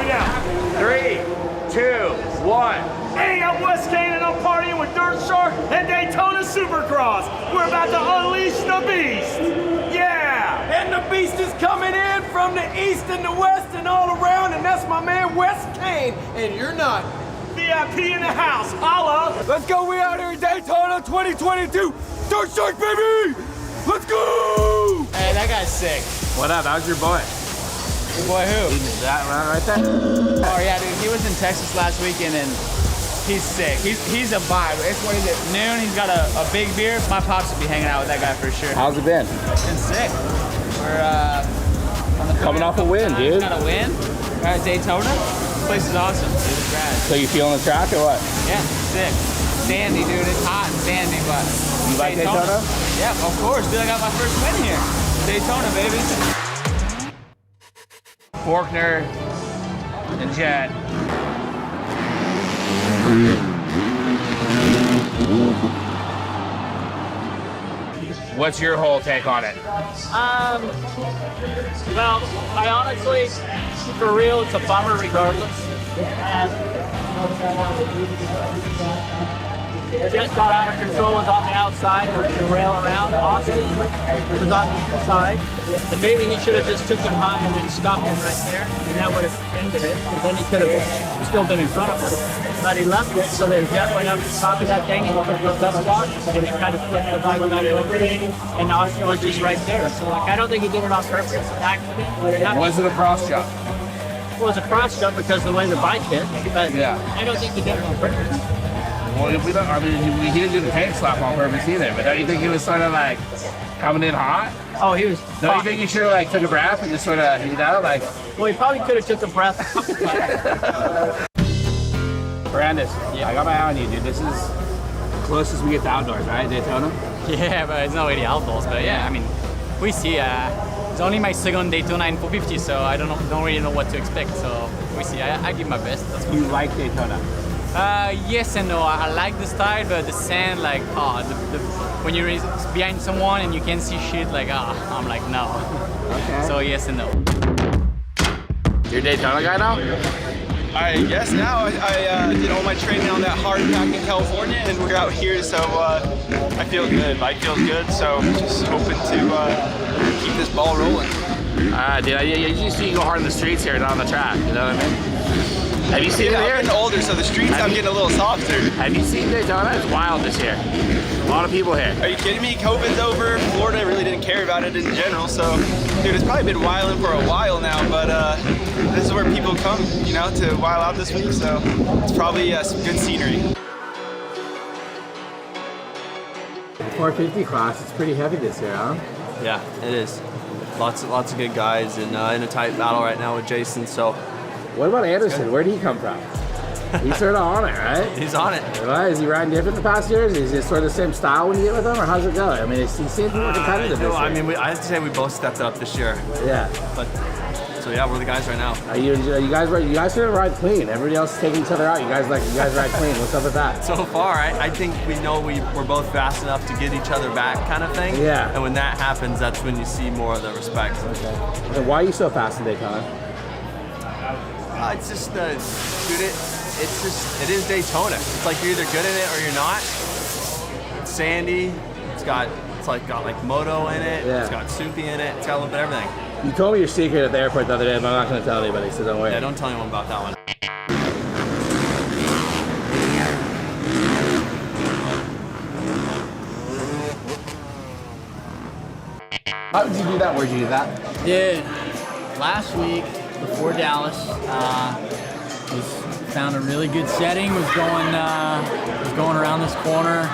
me now. 3, 2, 1. Hey, I'm Wes Kane and I'm partying with Dirt Shark and Daytona Supercross. We're about to unleash the beast. Yeah! And the beast is coming in from the east and the west and all around, and that's my man Wes Kane, and you're not. VIP in the house, holla! Let's go, we out here in Daytona 2022. Dirt Shark, baby! Let's go! Hey, that guy's sick. What up? How's your boy? Your boy who? That one right there? Oh yeah, dude, he was in Texas last weekend and he's sick. He's a vibe. It's what is it, noon, he's got a big beard. My pops would be hanging out with that guy for sure. How's it been? It's been sick. We're on the Coming off a win, dude. Got a win. We're at Daytona. This place is awesome. It's rad. So you feeling the track or what? Yeah, sick. Sandy, dude. It's hot and sandy, but You like Daytona? Yeah, of course, dude. I got my first win here. Daytona, baby. Faulkner and Jet. What's your whole take on it? Well, I honestly, for real, it's a bummer regardless. Just got out of control, was on the outside, the rail around. Austin was on the inside. And maybe he should have just took him high and then stopped him right there, and that would have ended it. And then he could have still been in front of us. But he left it, so they Jeff went up to the top of that thing and took the dust box, and he kind of flipped the bike back over, and Austin was just right there. So like, I don't think he did it on purpose. Accident. Was it a cross jump? It was a cross jump because of the way the bike hit, but Yeah. I don't think he did it on purpose. Well, we don't, I mean, he didn't do the tank slap on purpose either, but don't you think he was sort of like coming in hot? Oh, he was. Don't you think he should have like took a breath and just sort of, you know, like... Well, he probably could have took a breath. Brandis, yeah. I got my eye on you, dude. This is closest we get to outdoors, right, Daytona? Yeah, but it's not really outdoors. But yeah, I mean, we see. It's only my second Daytona in 450, so I don't really know what to expect. So we see. I give my best. That's You like Daytona? Yes and no. I like the style, but the sand, like, when you're behind someone and you can see shit, like, I'm like, no. Okay. So yes and no. You're a Daytona guy now? I guess now. I did all my training on that hard pack in California, and we're out here, so I feel good. Bike feels good, so just hoping to keep this ball rolling. Dude, I usually see you go hard in the streets here, not on the track. You know what I mean? Have you seen it here? I'm getting older, so the streets I'm getting a little softer. Have you seen Daytona? It's wild this year. A lot of people here. Are you kidding me? COVID's over. Florida really didn't care about it in general, so dude, it's probably been wilding for a while now, but this is where people come, you know, to wild out this week, so it's probably some good scenery. The 450 class, it's pretty heavy this year, huh? Yeah, it is. Lots of good guys, and in a tight battle right now with Jason. So, What about Anderson? Where did he come from? He's sort of on it, right? he's on it. Right? Is he riding different the past years? Is it sort of the same style when you get with him, or how's it go? I mean, he seems more competitive this year. I mean, I have to say we both stepped up this year. Yeah. But so yeah, we're the guys right now. You guys sort of ride clean. Everybody else is taking each other out. You guys ride clean. What's up with that? So far, I think we know we're both fast enough to get each other back, kind of thing. Yeah. And when that happens, that's when you see more of the respect. Okay. And why are you so fast in Daytona? It's just dude, it is Daytona. It's like you're either good in it or you're not. It's sandy. It's got like moto in it. Yeah. It's got soupy in it. It's got a little bit of everything. You told me your secret at the airport the other day, but I'm not going to tell anybody, so don't worry. Yeah, don't tell anyone about that one. How did you do that? Where'd you do that? Dude, last week before Dallas, found a really good setting. Was going around this corner.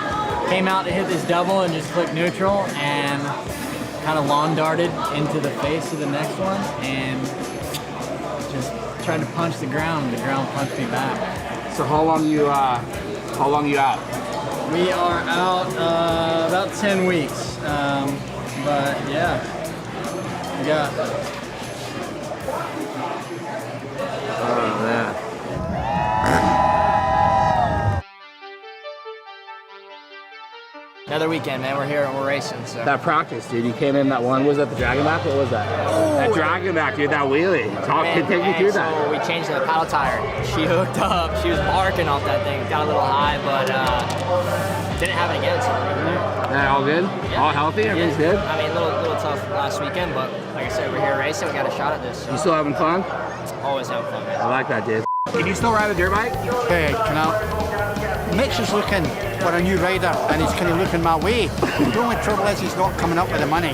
Came out to hit this double and just clicked neutral and kind of lawn darted into the face of the next one and just tried to punch the ground. And the ground punched me back. So how long you out? We are out about 10 weeks. But yeah, we got. Oh man. Another weekend, man. We're here and we're racing. So. That practice, dude. You came in that one. Was that the dragon back? What was that? That dragon back, dude. That wheelie. Take me through that. So we changed the paddle tire. She hooked up. She was barking off that thing. Got a little high, but didn't have it again. So we're there. Yeah, all good. Yeah. All healthy. Everything's good. I mean, a little tough last weekend, but like I said, we're here racing. We got a shot at this. So. You still having fun? Always having fun, man. I like that, dude. Can you still ride a dirt bike? Hey, can I? Mitch is looking for a new rider and he's kind of looking my way. The only trouble is he's not coming up with the money.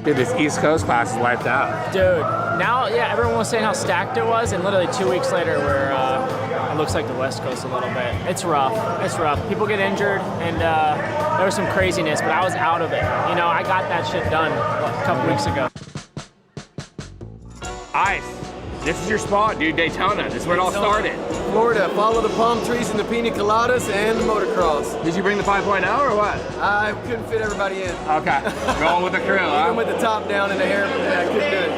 Dude, this East Coast class is wiped out. Dude, now, yeah, everyone was saying how stacked it was, and literally 2 weeks later, it looks like the West Coast a little bit. It's rough. It's rough. People get injured, and there was some craziness, but I was out of it. You know, I got that shit done a couple weeks ago. Ice. This is your spot, dude. Daytona. This is where it all started. Florida, follow the palm trees and the pina coladas and the motocross. Did you bring the 5.0 or what? I couldn't fit everybody in. Okay. Going with the crew, huh? Even with the top down and the hair, I couldn't do it.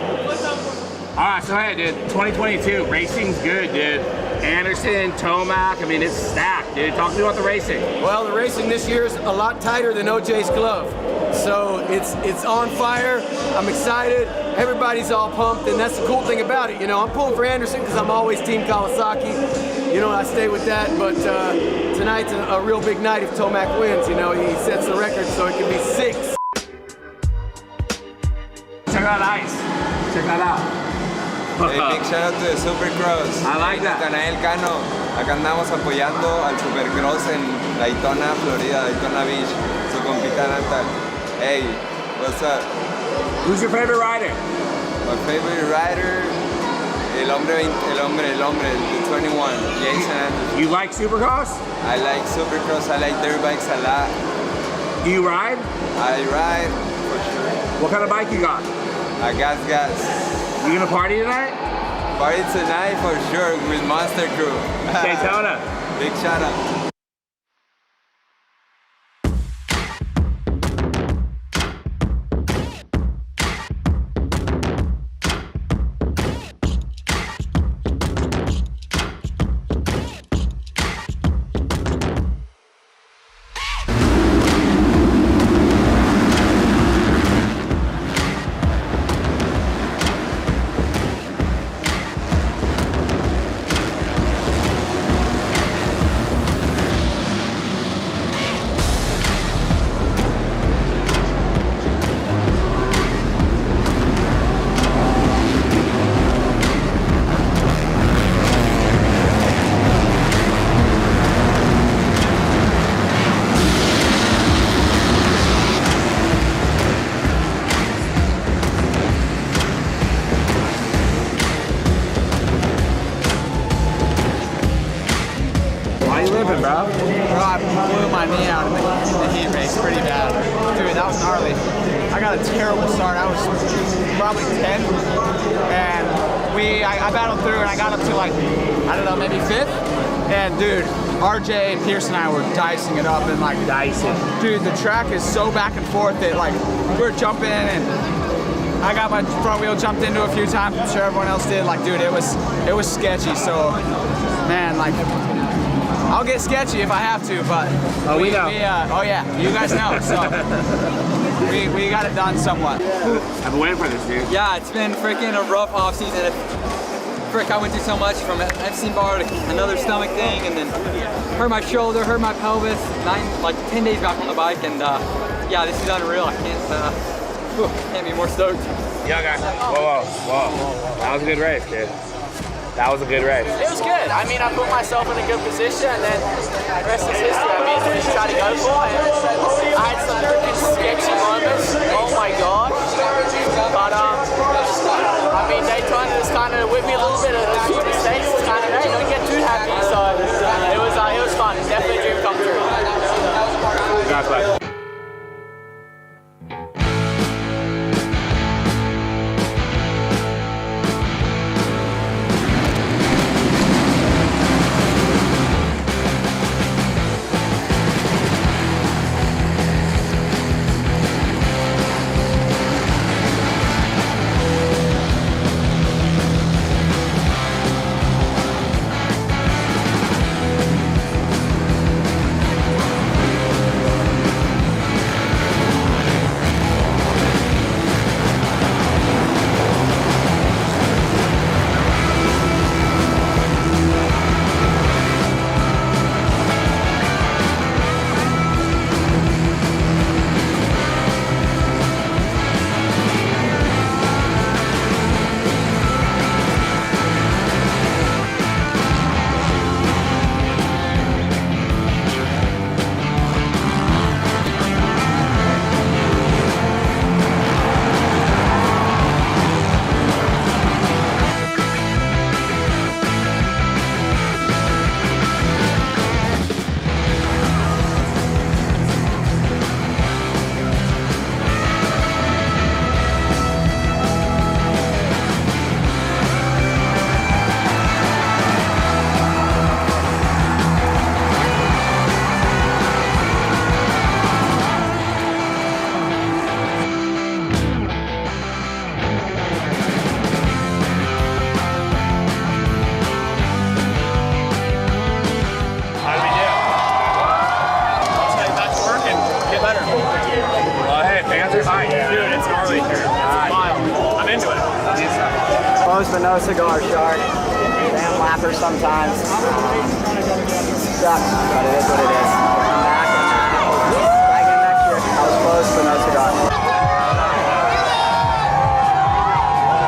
All right, so hey, dude, 2022, racing's good, dude. Anderson, Tomac, I mean, it's stacked, dude. Talk to me about the racing. Well, the racing this year is a lot tighter than OJ's glove. So it's on fire. I'm excited. Everybody's all pumped, and that's the cool thing about it. You know, I'm pulling for Anderson because I'm always Team Kawasaki. You know, I stay with that, but tonight's a real big night if Tomac wins. You know, he sets the record, so it could be 6. Check out Ice. Check that out. Hey, big shout out to the Supercross. I like that. Natanael Cano. Acá andamos apoyando al Supercross en Daytona, Florida, Daytona Beach. Su compita Natal. Hey, what's up? Who's your favorite rider? My favorite rider, el hombre, the 21, Jason Anderson. You like Supercross? I like Supercross. I like dirt bikes a lot. Do you ride? I ride, for sure. What kind of bike you got? I gas. You gonna party tonight? Party tonight for sure with Monster Crew. Daytona. Big shout out. bro? Bro, I blew my knee out in the heat race pretty bad. Dude, that was gnarly. I got a terrible start. I was probably 10, and I battled through, and I got up to like, I don't know, maybe 5th. And dude, RJ and Pierce and I were dicing it up and like dicing. Dude, the track is so back and forth that like we're jumping and I got my front wheel jumped into a few times. I'm sure everyone else did. Like, dude, it was sketchy. So, man, like, I'll get sketchy if I have to, but we know. Oh yeah, you guys know. So we got it done somewhat. I've been waiting for this, dude. Yeah, it's been freaking a rough off season. Frick, I went through so much from Epstein Barr to another stomach thing, and then hurt my shoulder, hurt my pelvis. 10 days back on the bike, and yeah, this is unreal. I can't be more stoked. Yo, guys. Whoa. That was a good race, dude. That was a good race. It was good. I mean, I put myself in a good position, and then the rest is history. I mean, we just tried to go for it. I had some freaking sketchy moments. Oh my god. But I mean, Daytona just kind of whipped me a little bit of a few mistakes. It's kind of, hey, don't get too happy. So it was fun. Definitely a dream come true. Gotcha. close, but no cigar shark. Damn lapper sometimes. Sucks, but it is what it is. I'm back and try again next year. I was close, but no cigar.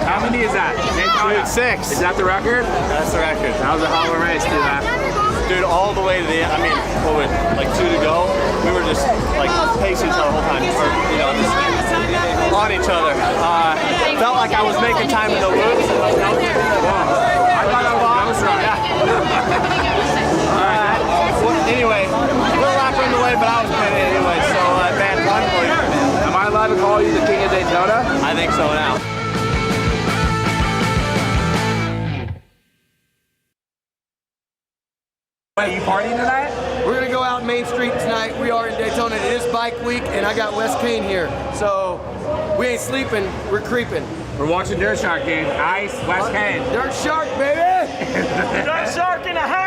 How many is that? Dude, 6. Is that the record? That's the record. That was a hell of a race, dude, man. Dude, all the way to the end. I mean, what was like 2 to go? We were just like pacing each other the whole time, or just on each other. Felt like I was making time in the loops. I thought I was right. Yeah. Anyway, little lapper in the way, but I was winning anyway. So bad one for you. Am I allowed to call you the king of Daytona? I think so now. Are you partying tonight? We're gonna go out Main Street tonight. We are in Daytona. It is bike week, and I got Wes Kane here. So we ain't sleeping, we're creeping. We're watching Dirt Shark game. Ice, Wes Kane. Dirt Shark, baby! Dirt Shark in the house!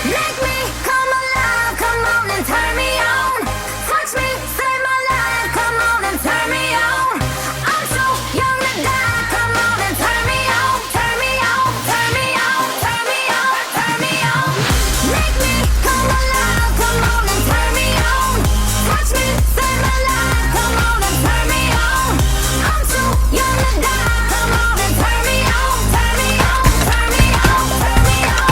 Make me come alive, come on and turn me on. Touch me, save my life, come on and turn me on. I'm so young to die, come on and turn me on. Turn me on, turn me on, turn me on, turn me on. Make me come alive, come on and turn me on. Touch me, save my life, come on and turn me on. I'm so young to die, come on and turn me on. Turn me on, turn me on, turn me on, turn me on.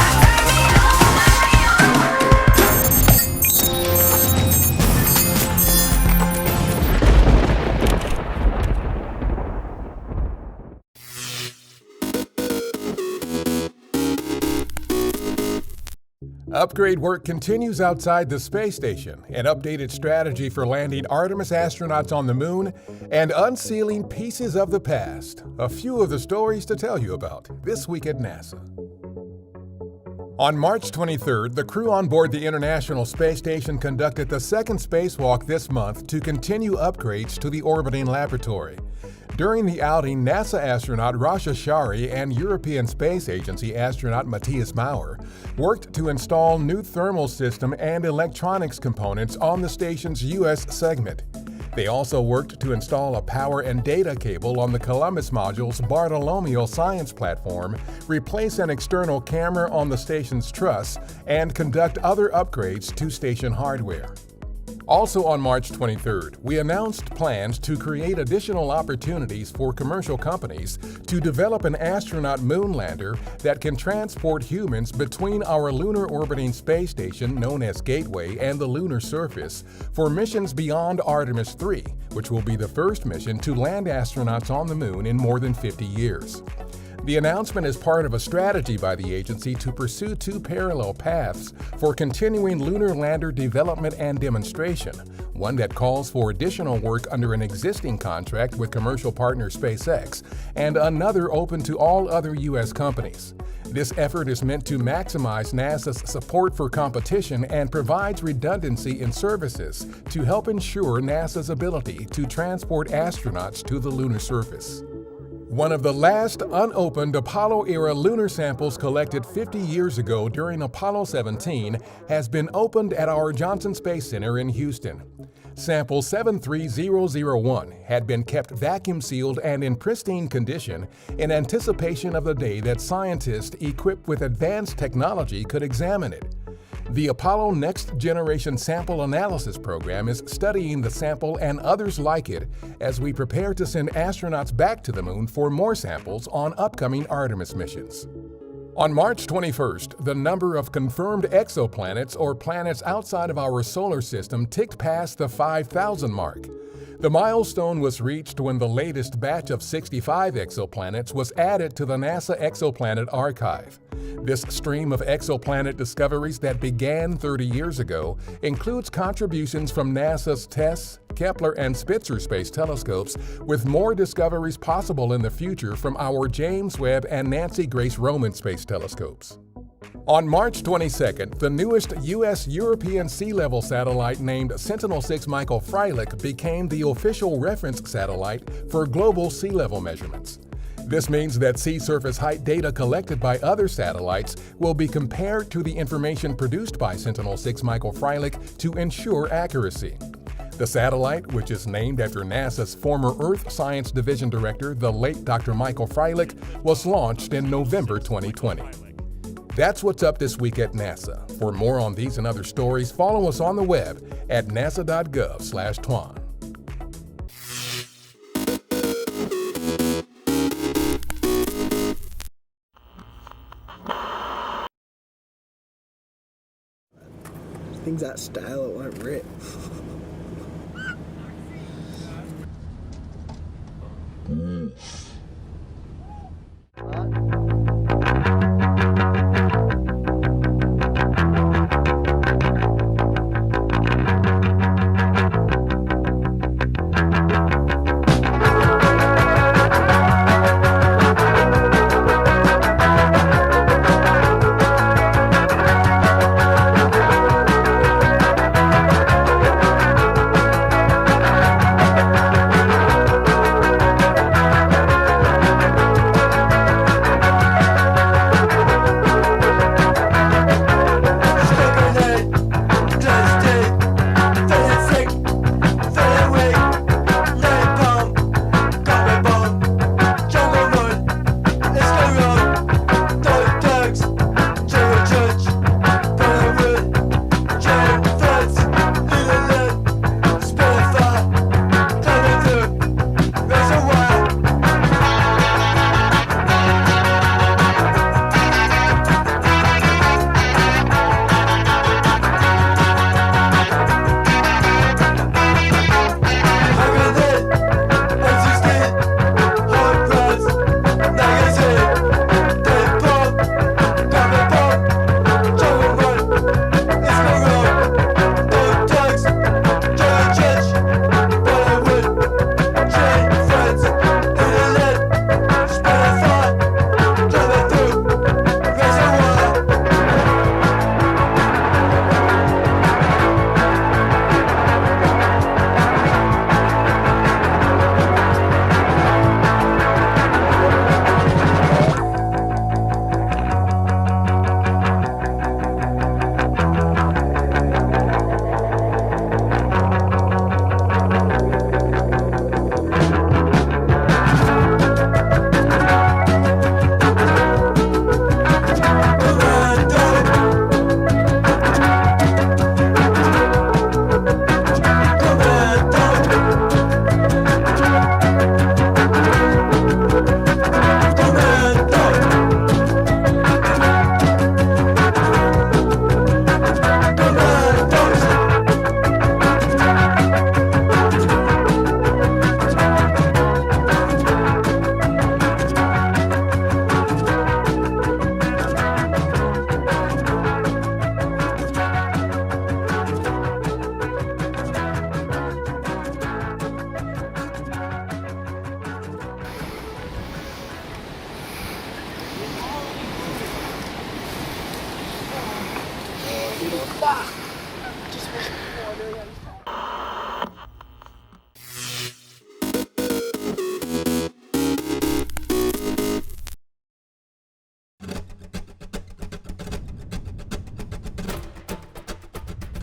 Upgrade work continues outside the space station, an updated strategy for landing Artemis astronauts on the moon, and unsealing pieces of the past. A few of the stories to tell you about this week at NASA. On March 23rd, the crew on board the International Space Station conducted the second spacewalk this month to continue upgrades to the orbiting laboratory. During the outing, NASA astronaut Rasha Shari and European Space Agency astronaut Matthias Maurer worked to install new thermal system and electronics components on the station's U.S. segment. They also worked to install a power and data cable on the Columbus module's Bartolomeo science platform, replace an external camera on the station's truss, and conduct other upgrades to station hardware. Also on March 23rd, we announced plans to create additional opportunities for commercial companies to develop an astronaut moonlander that can transport humans between our lunar orbiting space station known as Gateway and the lunar surface for missions beyond Artemis 3, which will be the first mission to land astronauts on the moon in more than 50 years. The announcement is part of a strategy by the agency to pursue 2 parallel paths for continuing lunar lander development and demonstration, one that calls for additional work under an existing contract with commercial partner SpaceX, and another open to all other U.S. companies. This effort is meant to maximize NASA's support for competition and provides redundancy in services to help ensure NASA's ability to transport astronauts to the lunar surface. One of the last unopened Apollo-era lunar samples collected 50 years ago during Apollo 17 has been opened at our Johnson Space Center in Houston. Sample 73001 had been kept vacuum-sealed and in pristine condition in anticipation of the day that scientists equipped with advanced technology could examine it. The Apollo Next Generation Sample Analysis Program is studying the sample and others like it as we prepare to send astronauts back to the moon for more samples on upcoming Artemis missions. On March 21st, the number of confirmed exoplanets or planets outside of our solar system ticked past the 5,000 mark. The milestone was reached when the latest batch of 65 exoplanets was added to the NASA Exoplanet Archive. This stream of exoplanet discoveries that began 30 years ago includes contributions from NASA's TESS, Kepler, and Spitzer space telescopes, with more discoveries possible in the future from our James Webb and Nancy Grace Roman space telescopes. On March 22nd, the newest U.S. European sea level satellite named Sentinel-6 Michael Freilich became the official reference satellite for global sea level measurements. This means that sea surface height data collected by other satellites will be compared to the information produced by Sentinel-6 Michael Freilich to ensure accuracy. The satellite, which is named after NASA's former Earth Science Division Director, the late Dr. Michael Freilich, was launched in November 2020. That's what's up this week at NASA. For more on these and other stories, follow us on the web at nasa.gov/twan. Things that style, it won't rip.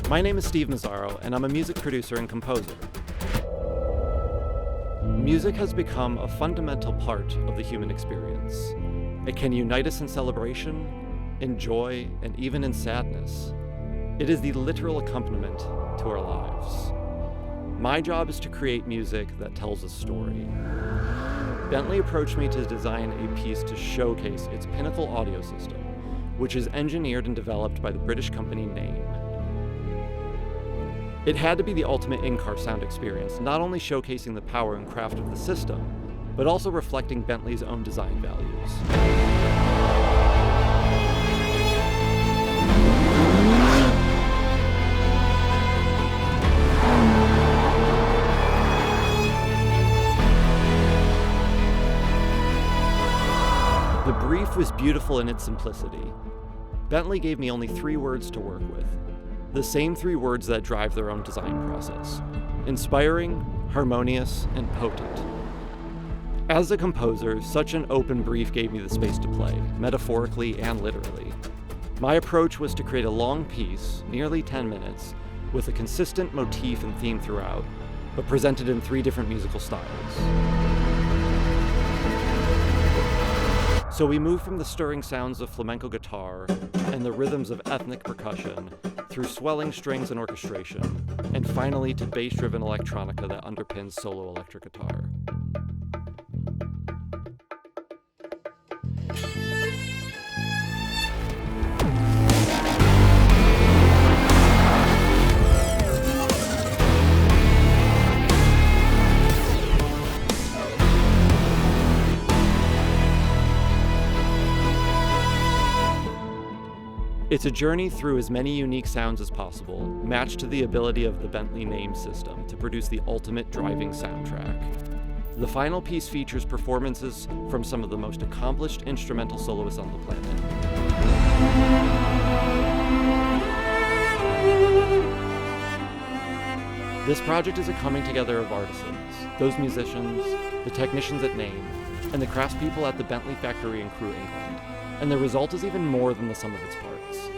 My name is Steve Mazzaro, and I'm a music producer and composer. Music has become a fundamental part of the human experience. It can unite us in celebration, in joy, and even in sadness. It is the literal accompaniment to our lives. My job is to create music that tells a story. Bentley approached me to design a piece to showcase its pinnacle audio system, which is engineered and developed by the British company Name. It had to be the ultimate in-car sound experience, not only showcasing the power and craft of the system, but also reflecting Bentley's own design values. The brief was beautiful in its simplicity. Bentley gave me only 3 words to work with. The same 3 words that drive their own design process: inspiring, harmonious, and potent. As a composer, such an open brief gave me the space to play, metaphorically and literally. My approach was to create a long piece, nearly 10 minutes, with a consistent motif and theme throughout, but presented in 3 different musical styles. So we moved from the stirring sounds of flamenco guitar and the rhythms of ethnic percussion through swelling strings and orchestration, and finally to bass-driven electronica that underpins solo electric guitar. It's a journey through as many unique sounds as possible, matched to the ability of the Bentley name system to produce the ultimate driving soundtrack. The final piece features performances from some of the most accomplished instrumental soloists on the planet. This project is a coming together of artisans, those musicians, the technicians at NAME, and the craftspeople at the Bentley factory in Crewe, England. And the result is even more than the sum of its parts.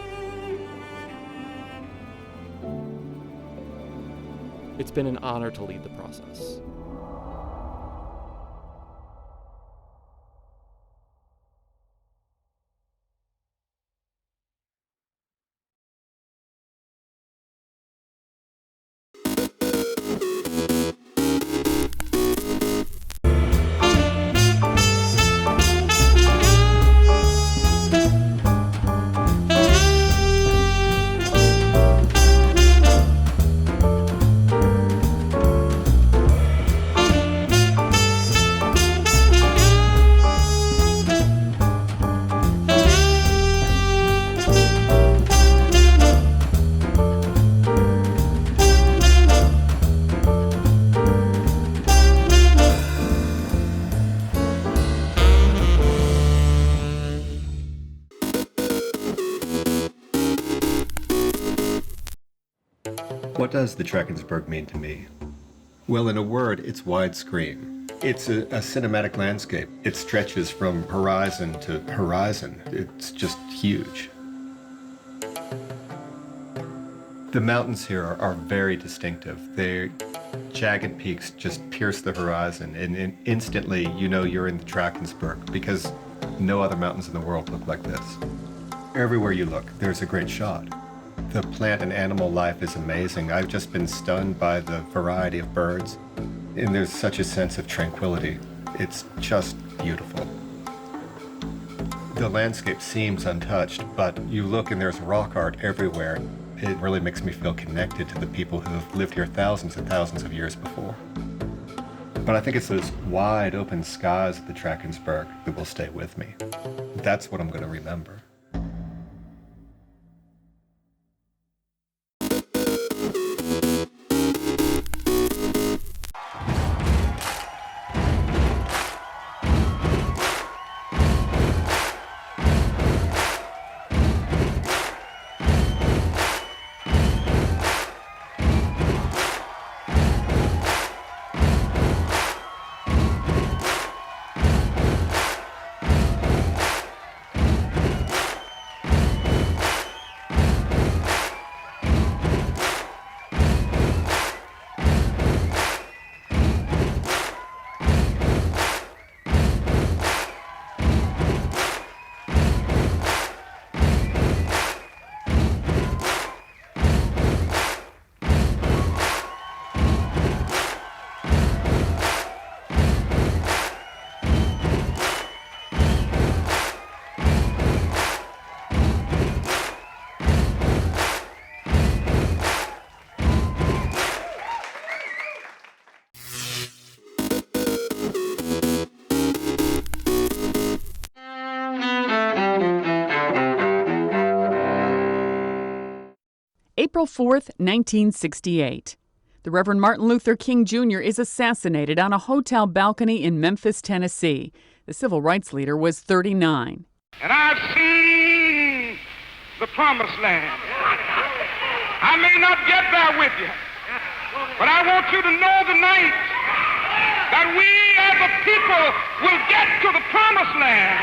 It's been an honor to lead the process. What does the Drakensberg mean to me? Well, in a word, it's widescreen. It's a cinematic landscape. It stretches from horizon to horizon. It's just huge. The mountains here are very distinctive. Their jagged peaks just pierce the horizon, and instantly you know you're in the Drakensberg because no other mountains in the world look like this. Everywhere you look, there's a great shot. The plant and animal life is amazing. I've just been stunned by the variety of birds, and there's such a sense of tranquility. It's just beautiful. The landscape seems untouched, but you look and there's rock art everywhere. It really makes me feel connected to the people who have lived here thousands and thousands of years before. But I think it's those wide open skies of the Drakensberg that will stay with me. That's what I'm going to remember. April 4th, 1968. The Reverend Martin Luther King Jr. is assassinated on a hotel balcony in Memphis, Tennessee. The civil rights leader was 39. And I've seen promised land. I may not get there with you, but I want you to know tonight that we as a people will get to the promised land.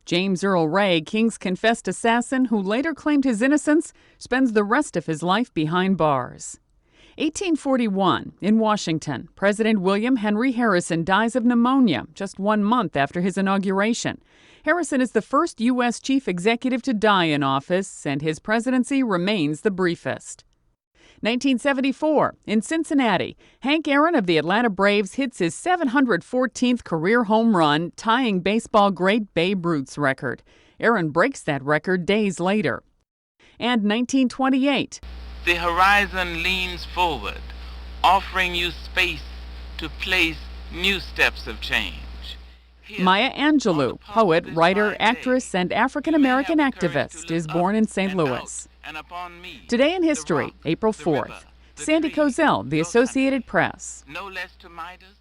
James Earl Ray, King's confessed assassin who later claimed his innocence, spends the rest of his life behind bars. 1841, in Washington, President William Henry Harrison dies of pneumonia just 1 month after his inauguration. Harrison is the first U.S. chief executive to die in office, and his presidency remains the briefest. 1974, in Cincinnati, Hank Aaron of the Atlanta Braves hits his 714th career home run, tying baseball great Babe Ruth's record. Aaron breaks that record days later. And 1928. The horizon leans forward, offering you space to place new steps of change. Maya Angelou, poet, writer, actress, and African-American activist, is born in St. Louis. Today in history, April 4th. Sandy Kozel, The Associated Press. No less to Midas.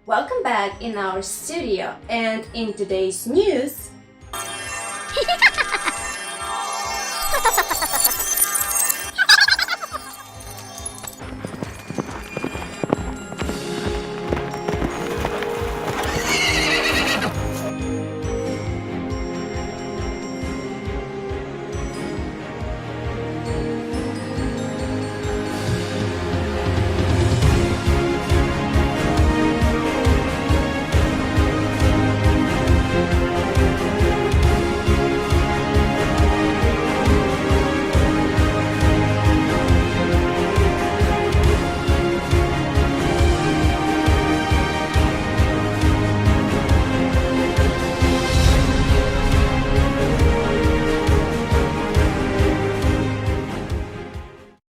Welcome back in our studio, and in today's news,